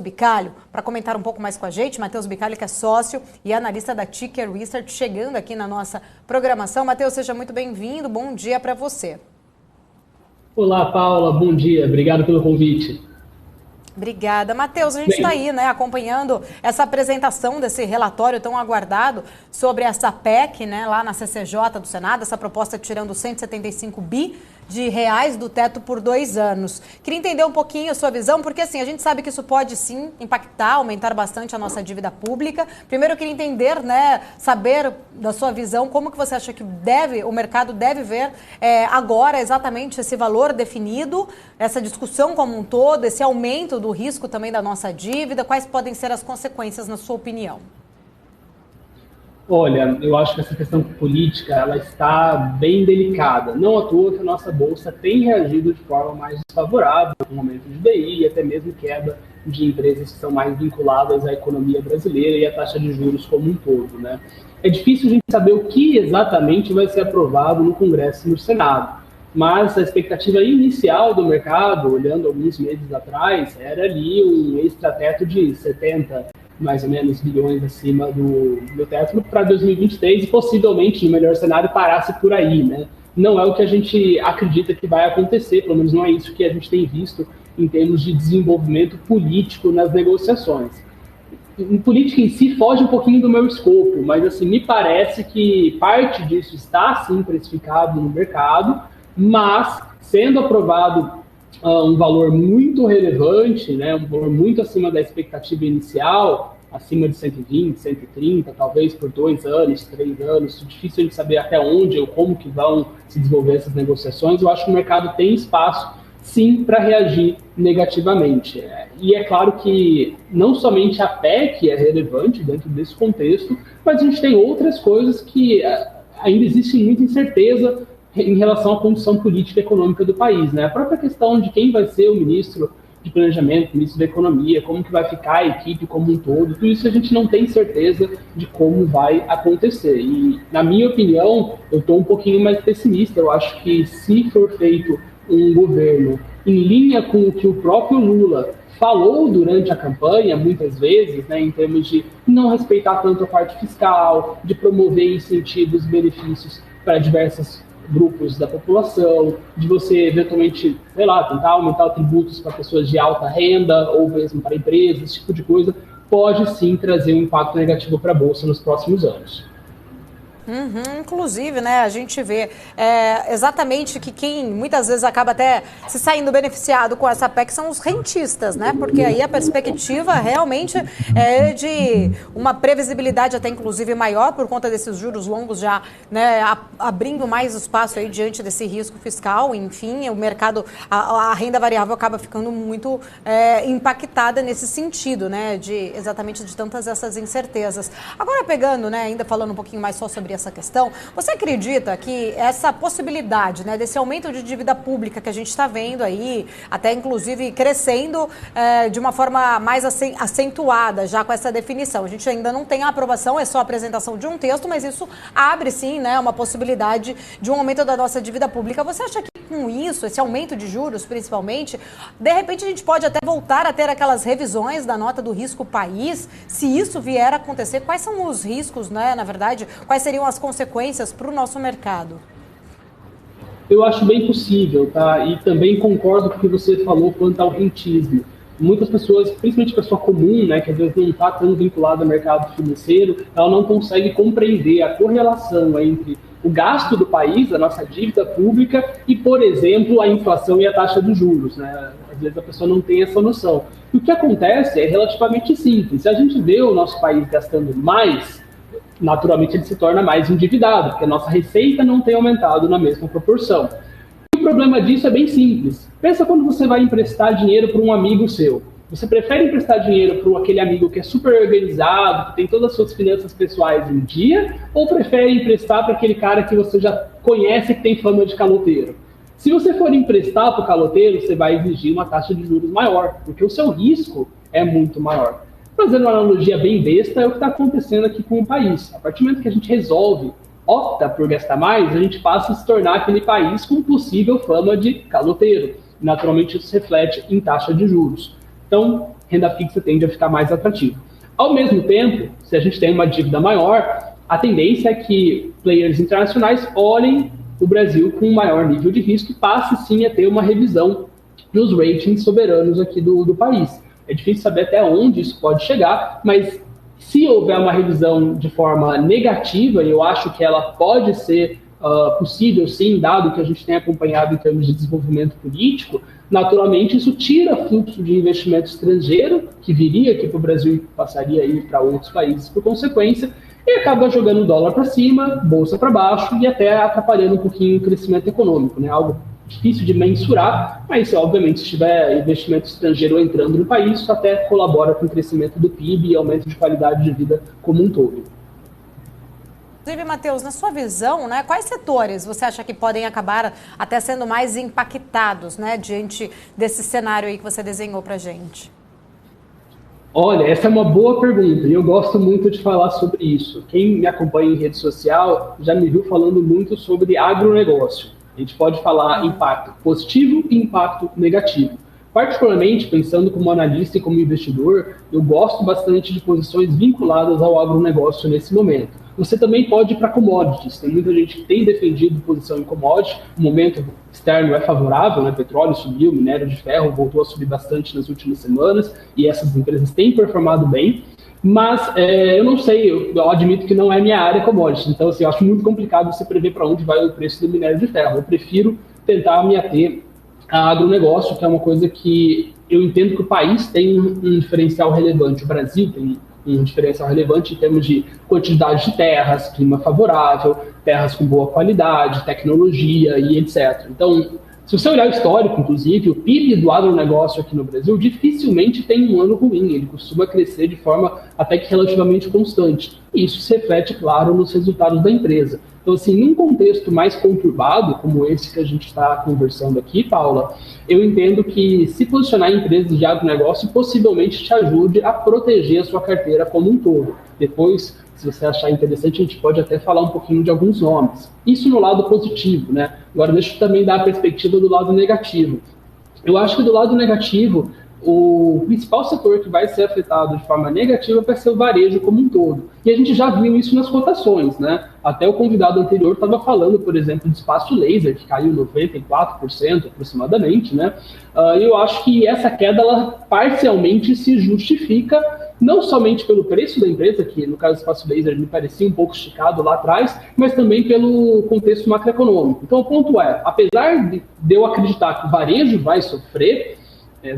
Bicalho, para comentar um pouco mais com a gente. Matheus Bicalho, que é sócio e analista da Ticker Research, chegando aqui na nossa programação. Matheus, seja muito bem-vindo, bom dia para você. Olá, Paula, bom dia, obrigado pelo convite. Obrigada. Matheus, a gente está aí, né, acompanhando essa apresentação desse relatório tão aguardado sobre essa PEC, né, lá na CCJ do Senado, essa proposta tirando 175 bi de reais do teto por 2 anos. Queria entender um pouquinho a sua visão, porque assim, a gente sabe que isso pode sim impactar, aumentar bastante a nossa dívida pública. Primeiro eu queria entender, né, saber da sua visão, como que você acha que o mercado deve ver agora exatamente esse valor definido, essa discussão como um todo, esse aumento do risco também da nossa dívida, quais podem ser as consequências na sua opinião? Olha, eu acho que essa questão política ela está bem delicada. Não à toa que a nossa Bolsa tem reagido de forma mais desfavorável com o aumento de DI e até mesmo queda de empresas que são mais vinculadas à economia brasileira e à taxa de juros como um todo, né? É difícil a gente saber o que exatamente vai ser aprovado no Congresso e no Senado, mas a expectativa inicial do mercado, olhando alguns meses atrás, era ali um extrateto de 70 mais ou menos bilhões acima do teto para 2023 e possivelmente, no melhor cenário, parasse por aí, né? Não é o que a gente acredita que vai acontecer, pelo menos não é isso que a gente tem visto em termos de desenvolvimento político nas negociações. Em política em si foge um pouquinho do meu escopo, mas assim, me parece que parte disso está sim precificado no mercado, mas sendo aprovado um valor muito relevante, né, um valor muito acima da expectativa inicial, acima de 120, 130, talvez por 2 anos, 3 anos, difícil a gente saber até onde ou como que vão se desenvolver essas negociações. Eu acho que o mercado tem espaço, sim, para reagir negativamente. E é claro que não somente a PEC é relevante dentro desse contexto, mas a gente tem outras coisas que ainda existe muita incerteza em relação à condição política e econômica do país, né? A própria questão de quem vai ser o ministro de Planejamento, ministro da Economia, como que vai ficar a equipe como um todo, tudo isso a gente não tem certeza de como vai acontecer. E, na minha opinião, eu estou um pouquinho mais pessimista. Eu acho que se for feito um governo em linha com o que o próprio Lula falou durante a campanha, muitas vezes, né, em termos de não respeitar tanto a parte fiscal, de promover incentivos, benefícios para diversas grupos da população, de você eventualmente, sei lá, tentar aumentar tributos para pessoas de alta renda ou mesmo para empresas, esse tipo de coisa, pode sim trazer um impacto negativo para a Bolsa nos próximos anos. Inclusive, né, a gente vê exatamente que quem muitas vezes acaba até se saindo beneficiado com essa PEC são os rentistas, né? Porque aí a perspectiva realmente é de uma previsibilidade até inclusive maior por conta desses juros longos já, né, abrindo mais espaço aí diante desse risco fiscal. Enfim, o mercado, a renda variável acaba ficando muito impactada nesse sentido, né? Exatamente de tantas essas incertezas. Agora pegando, né, ainda falando um pouquinho mais só sobre essa questão, você acredita que essa possibilidade, né, desse aumento de dívida pública que a gente está vendo aí, até inclusive crescendo de uma forma mais acentuada já com essa definição? A gente ainda não tem a aprovação, é só a apresentação de um texto, mas isso abre sim, né, uma possibilidade de um aumento da nossa dívida pública. Você acha que com isso, esse aumento de juros principalmente, de repente a gente pode até voltar a ter aquelas revisões da nota do risco país? Se isso vier a acontecer, quais são os riscos, né, na verdade, quais seriam as consequências para o nosso mercado? Eu acho bem possível, tá? E também concordo com o que você falou quanto ao rentismo. Muitas pessoas, principalmente pessoa comum, né, que às vezes não está tão vinculada ao mercado financeiro, ela não consegue compreender a correlação entre o gasto do país, a nossa dívida pública e, por exemplo, a inflação e a taxa de juros, né? Às vezes a pessoa não tem essa noção. E o que acontece é relativamente simples. Se a gente vê o nosso país gastando mais, naturalmente ele se torna mais endividado, porque a nossa receita não tem aumentado na mesma proporção. E o problema disso é bem simples. Pensa quando você vai emprestar dinheiro para um amigo seu. Você prefere emprestar dinheiro para aquele amigo que é super organizado, que tem todas as suas finanças pessoais em dia, ou prefere emprestar para aquele cara que você já conhece que tem fama de caloteiro? Se você for emprestar para o caloteiro, você vai exigir uma taxa de juros maior, porque o seu risco é muito maior. Fazendo uma analogia bem besta, é o que está acontecendo aqui com o país. A partir do momento que a gente resolve, opta por gastar mais, a gente passa a se tornar aquele país com possível fama de caloteiro. Naturalmente, isso se reflete em taxa de juros. Então, renda fixa tende a ficar mais atrativa. Ao mesmo tempo, se a gente tem uma dívida maior, a tendência é que players internacionais olhem o Brasil com um maior nível de risco e passe sim a ter uma revisão dos ratings soberanos aqui do país. É difícil saber até onde isso pode chegar, mas se houver uma revisão de forma negativa, e eu acho que ela pode ser possível sim, dado que a gente tem acompanhado em termos de desenvolvimento político, naturalmente isso tira fluxo de investimento estrangeiro, que viria aqui para o Brasil e passaria aí para outros países por consequência, e acaba jogando o dólar para cima, bolsa para baixo e até atrapalhando um pouquinho o crescimento econômico, né? Algo difícil de mensurar, mas obviamente se tiver investimento estrangeiro entrando no país, isso até colabora com o crescimento do PIB e aumento de qualidade de vida como um todo. Inclusive, Matheus, na sua visão, né, quais setores você acha que podem acabar até sendo mais impactados, né, diante desse cenário aí que você desenhou para a gente? Olha, essa é uma boa pergunta e eu gosto muito de falar sobre isso. Quem me acompanha em rede social já me viu falando muito sobre agronegócio. A gente pode falar impacto positivo e impacto negativo. Particularmente, pensando como analista e como investidor, eu gosto bastante de posições vinculadas ao agronegócio nesse momento. Você também pode ir para commodities. Tem muita gente que tem defendido posição em commodities. O momento externo é favorável, né? Petróleo subiu, minério de ferro voltou a subir bastante nas últimas semanas e essas empresas têm performado bem. Mas eu não sei, eu admito que não é minha área commodities. Então, assim, eu acho muito complicado você prever para onde vai o preço do minério de ferro. Eu prefiro tentar me ater a agronegócio, que é uma coisa que eu entendo que o país tem um diferencial relevante. O Brasil tem um diferencial relevante em termos de quantidade de terras, clima favorável, terras com boa qualidade, tecnologia e etc. Então, se você olhar o histórico, inclusive, o PIB do agronegócio aqui no Brasil dificilmente tem um ano ruim, ele costuma crescer de forma até que relativamente constante. E isso se reflete, claro, nos resultados da empresa. Então, assim, num contexto mais conturbado, como esse que a gente está conversando aqui, Paula, eu entendo que se posicionar em empresas de agronegócio possivelmente te ajude a proteger a sua carteira como um todo. Depois, se você achar interessante, a gente pode até falar um pouquinho de alguns nomes. Isso no lado positivo, né? Agora, deixa eu também dar a perspectiva do lado negativo. Eu acho que do lado negativo, o principal setor que vai ser afetado de forma negativa vai ser o varejo como um todo. E a gente já viu isso nas cotações, né? Até o convidado anterior estava falando, por exemplo, de espaço laser, que caiu 94% aproximadamente, né? Eu acho que essa queda, ela parcialmente se justifica não somente pelo preço da empresa, que no caso do espaço laser me parecia um pouco esticado lá atrás, mas também pelo contexto macroeconômico. Então o ponto é, apesar de eu acreditar que o varejo vai sofrer,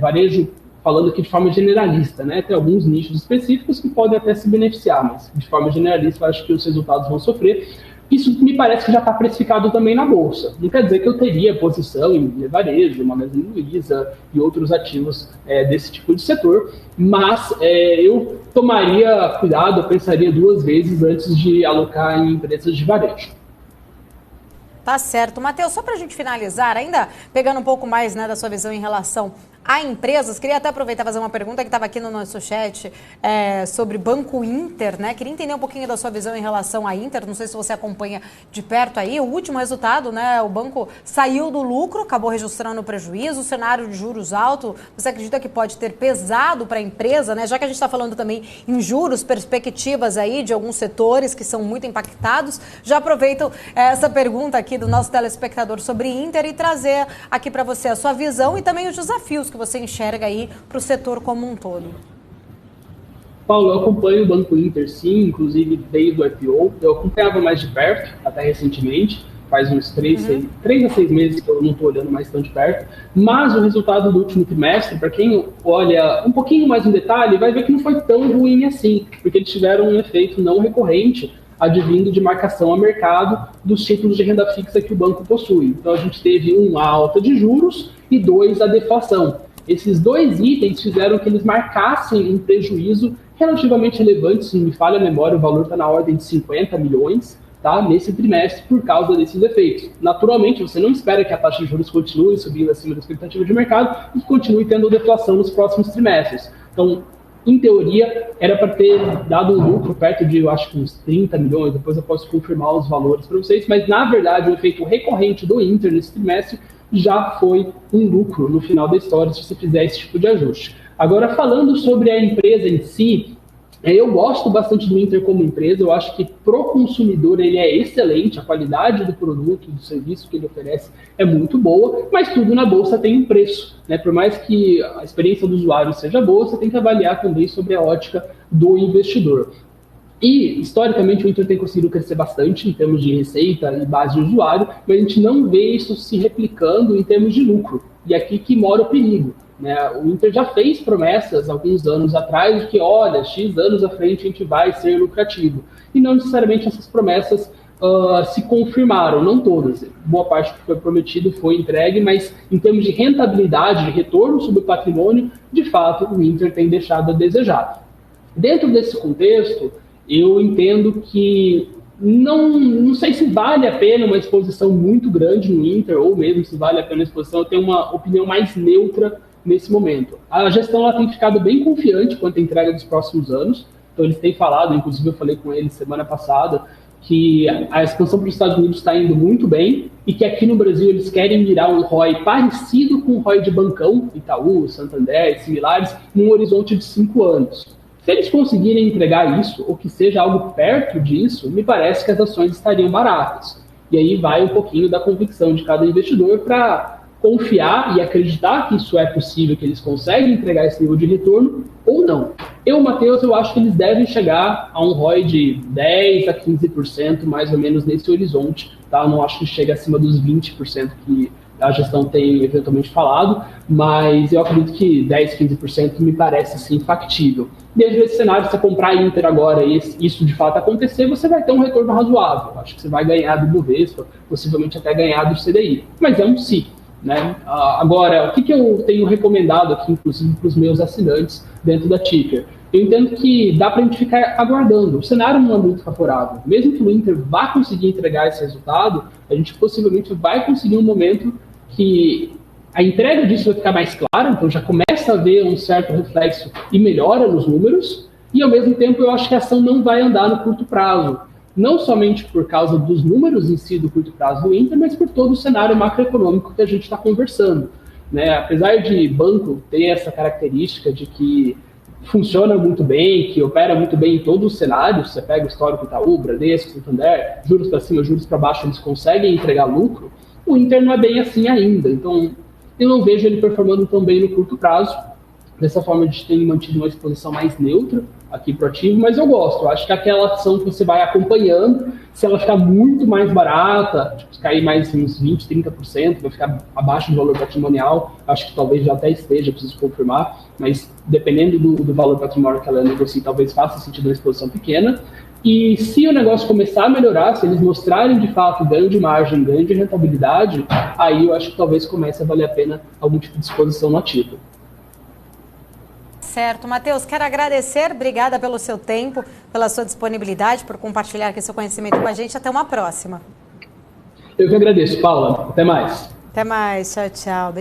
varejo falando aqui de forma generalista, né? Tem alguns nichos específicos que podem até se beneficiar, mas de forma generalista eu acho que os resultados vão sofrer. Isso me parece que já está precificado também na Bolsa. Não quer dizer que eu teria posição em varejo, Magazine Luiza e outros ativos desse tipo de setor, mas eu tomaria cuidado, eu pensaria duas vezes antes de alocar em empresas de varejo. Tá certo. Matheus, só para a gente finalizar, ainda pegando um pouco mais, né, da sua visão em relação a empresas, queria até aproveitar e fazer uma pergunta que estava aqui no nosso chat sobre Banco Inter, né? Queria entender um pouquinho da sua visão em relação à Inter, não sei se você acompanha de perto aí. O último resultado, né? O banco saiu do lucro, acabou registrando prejuízo, o cenário de juros alto, você acredita que pode ter pesado para a empresa, né? Já que a gente está falando também em juros, perspectivas aí de alguns setores que são muito impactados, já aproveito essa pergunta aqui do nosso telespectador sobre Inter e trazer aqui para você a sua visão e também os desafios que você enxerga aí para o setor como um todo. Paulo, eu acompanho o Banco Inter, sim, inclusive desde o IPO. Eu acompanhava mais de perto, até recentemente, faz uns 3 a 6 meses que eu não estou olhando mais tão de perto, mas o resultado do último trimestre, para quem olha um pouquinho mais no detalhe, vai ver que não foi tão ruim assim, porque eles tiveram um efeito não recorrente, advindo de marcação a mercado dos títulos de renda fixa que o banco possui. Então a gente teve a alta de juros e 2, a deflação. Esses dois itens fizeram que eles marcassem um prejuízo relativamente relevante, se não me falha a memória, o valor está na ordem de 50 milhões, tá, nesse trimestre por causa desses efeitos. Naturalmente, você não espera que a taxa de juros continue subindo acima da expectativa de mercado e continue tendo deflação nos próximos trimestres. Então, em teoria, era para ter dado um lucro perto de, eu acho que uns 30 milhões, depois eu posso confirmar os valores para vocês, mas na verdade o efeito recorrente do Inter nesse trimestre já foi um lucro no final da história se você fizer esse tipo de ajuste. Agora, falando sobre a empresa em si, eu gosto bastante do Inter como empresa, eu acho que pro consumidor ele é excelente, a qualidade do produto, do serviço que ele oferece é muito boa, mas tudo na bolsa tem um preço, né? Por mais que a experiência do usuário seja boa, você tem que avaliar também sobre a ótica do investidor. E, historicamente, o Inter tem conseguido crescer bastante em termos de receita e base de usuário, mas a gente não vê isso se replicando em termos de lucro. E aqui que mora o perigo. Né? O Inter já fez promessas alguns anos atrás de que, olha, X anos à frente a gente vai ser lucrativo. E não necessariamente essas promessas se confirmaram, não todas. Boa parte do que foi prometido foi entregue, mas em termos de rentabilidade, de retorno sobre o patrimônio, de fato, o Inter tem deixado a desejar. Dentro desse contexto, eu entendo que não sei se vale a pena uma exposição muito grande no Inter, ou mesmo se vale a pena a exposição, eu tenho uma opinião mais neutra nesse momento. A gestão ela tem ficado bem confiante quanto à entrega dos próximos anos, então eles têm falado, inclusive eu falei com eles semana passada, que a expansão para os Estados Unidos está indo muito bem e que aqui no Brasil eles querem mirar um ROI parecido com o ROI de bancão, Itaú, Santander e similares, num horizonte de 5 anos. Se eles conseguirem entregar isso, ou que seja algo perto disso, me parece que as ações estariam baratas. E aí vai um pouquinho da convicção de cada investidor para confiar e acreditar que isso é possível, que eles conseguem entregar esse nível de retorno ou não. Matheus, eu acho que eles devem chegar a um ROI de 10% a 15%, mais ou menos nesse horizonte. Tá? Eu não acho que chega acima dos 20% que a gestão tem eventualmente falado, mas eu acredito que 10%, 15% me parece sim factível. Dentro desse cenário, se você comprar a Inter agora e isso de fato acontecer, você vai ter um retorno razoável. Acho que você vai ganhar do Bovespa, possivelmente até ganhar do CDI. Mas é um si. Né? Agora, o que eu tenho recomendado aqui, inclusive para os meus assinantes dentro da Ticker? Eu entendo que dá para a gente ficar aguardando. O cenário não é muito favorável. Mesmo que o Inter vá conseguir entregar esse resultado, a gente possivelmente vai conseguir um momento que a entrega disso vai ficar mais clara, então já começa a haver um certo reflexo e melhora nos números, e ao mesmo tempo eu acho que a ação não vai andar no curto prazo. Não somente por causa dos números em si do curto prazo do Inter, mas por todo o cenário macroeconômico que a gente está conversando. Né? Apesar de banco ter essa característica de que funciona muito bem, que opera muito bem em todos os cenários, você pega o histórico Itaú, Bradesco, Santander, juros para cima, juros para baixo, eles conseguem entregar lucro, o Inter não é bem assim ainda. Então, eu não vejo ele performando tão bem no curto prazo. Dessa forma, a gente tem mantido uma exposição mais neutra aqui para o ativo, mas eu gosto. Eu acho que aquela ação que você vai acompanhando, se ela ficar muito mais barata, tipo, se cair mais uns 20%, 30%, vai ficar abaixo do valor patrimonial, acho que talvez já até esteja, preciso confirmar, mas dependendo do valor patrimonial que ela negocie, talvez faça sentido uma exposição pequena. E se o negócio começar a melhorar, se eles mostrarem de fato ganho de margem, ganho de rentabilidade, aí eu acho que talvez comece a valer a pena algum tipo de exposição no ativo. Certo, Matheus, quero agradecer, obrigada pelo seu tempo, pela sua disponibilidade, por compartilhar aqui seu conhecimento com a gente. Até uma próxima. Eu que agradeço, Paula. Até mais. Até mais, tchau, tchau.